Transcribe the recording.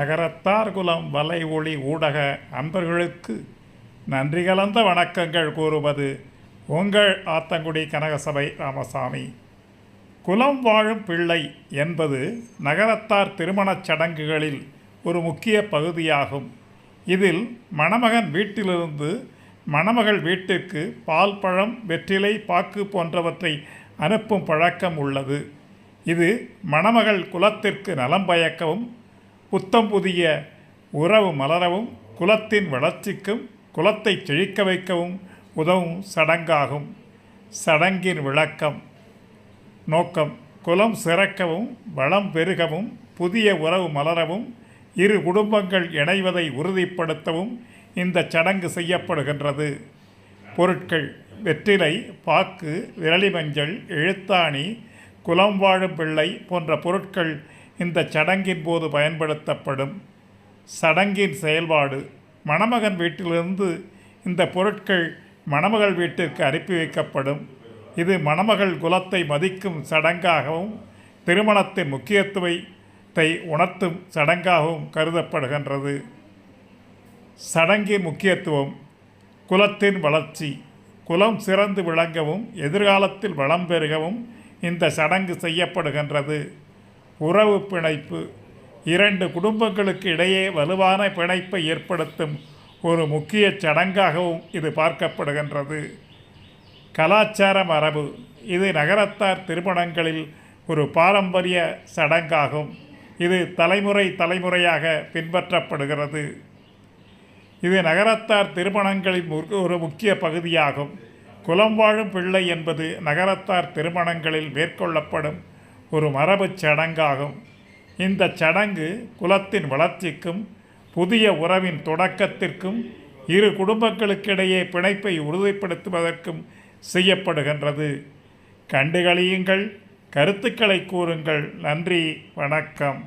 நகரத்தார் குலம் வலை ஒளி ஊடக அன்பர்களுக்கு நன்றி கலந்த வணக்கங்கள் கூறுவது உங்கள் ஆத்தங்குடி கனகசபை ராமசாமி. குலம் வாழும் பிள்ளை என்பது நகரத்தார் திருமணச் சடங்குகளில் ஒரு முக்கிய பகுதியாகும். இதில் மணமகன் வீட்டிலிருந்து மணமகள் வீட்டிற்கு பால், பழம், வெற்றிலை, பாக்கு போன்றவற்றை அனுப்பும் பழக்கம் உள்ளது. இது மணமகள் குலத்திற்கு நலம் பயக்கவும், புத்தம் புதிய உறவு மலரவும், குலத்தின் வளர்ச்சிக்கும் குலத்தை செழிக்க வைக்கவும் உதவும் சடங்காகும். சடங்கின் விளக்கம். நோக்கம்: குலம் சிறக்கவும், வளம் பெருகவும், புதிய உறவு மலரவும், இரு குடும்பங்கள் இணைவதை உறுதிப்படுத்தவும் இந்த சடங்கு செய்யப்படுகின்றது. பொருட்கள்: வெற்றிலை, பாக்கு, விரலி மஞ்சள், எழுத்தாணி, குலம் வாழும் பிள்ளை போன்ற பொருட்கள் இந்த சடங்கின் போது பயன்படுத்தப்படும். சடங்கின் செயல்பாடு: மணமகன் வீட்டிலிருந்து இந்த பொருட்கள் மணமகள் வீட்டிற்கு அனுப்பி வைக்கப்படும். இது மணமகள் குலத்தை மதிக்கும் சடங்காகவும் திருமணத்தின் முக்கியத்துவத்தை உணர்த்தும் சடங்காகவும் கருதப்படுகின்றது. சடங்கின் முக்கியத்துவம்: குலத்தின் வளர்ச்சி. குலம் சிறந்து விளங்கவும், எதிர்காலத்தில் வளம் பெருகவும் இந்த சடங்கு செய்யப்படுகின்றது. உறவு பிணைப்பு: இரண்டு குடும்பங்களுக்கு இடையே வலுவான பிணைப்பை ஏற்படுத்தும் ஒரு முக்கிய சடங்காகவும் இது பார்க்கப்படுகின்றது. கலாச்சார மரபு: இது நகரத்தார் திருமணங்களில் ஒரு பாரம்பரிய சடங்காகும். இது தலைமுறையாக பின்பற்றப்படுகிறது. இது நகரத்தார் திருமணங்களின் ஒரு முக்கிய பகுதியாகும். குலம் வாழும் பிள்ளை என்பது நகரத்தார் திருமணங்களில் மேற்கொள்ளப்படும் ஒரு மரபு சடங்காகும். இந்த சடங்கு குலத்தின் வளர்ச்சிக்கும் புதிய உறவின் தொடக்கத்திற்கும் இரு குடும்பங்களுக்கிடையே பிணைப்பை உறுதிப்படுத்துவதற்கும் செய்யப்படுகின்றது. கண்டுகளியுங்கள், கருத்துக்களை கூறுங்கள். நன்றி, வணக்கம்.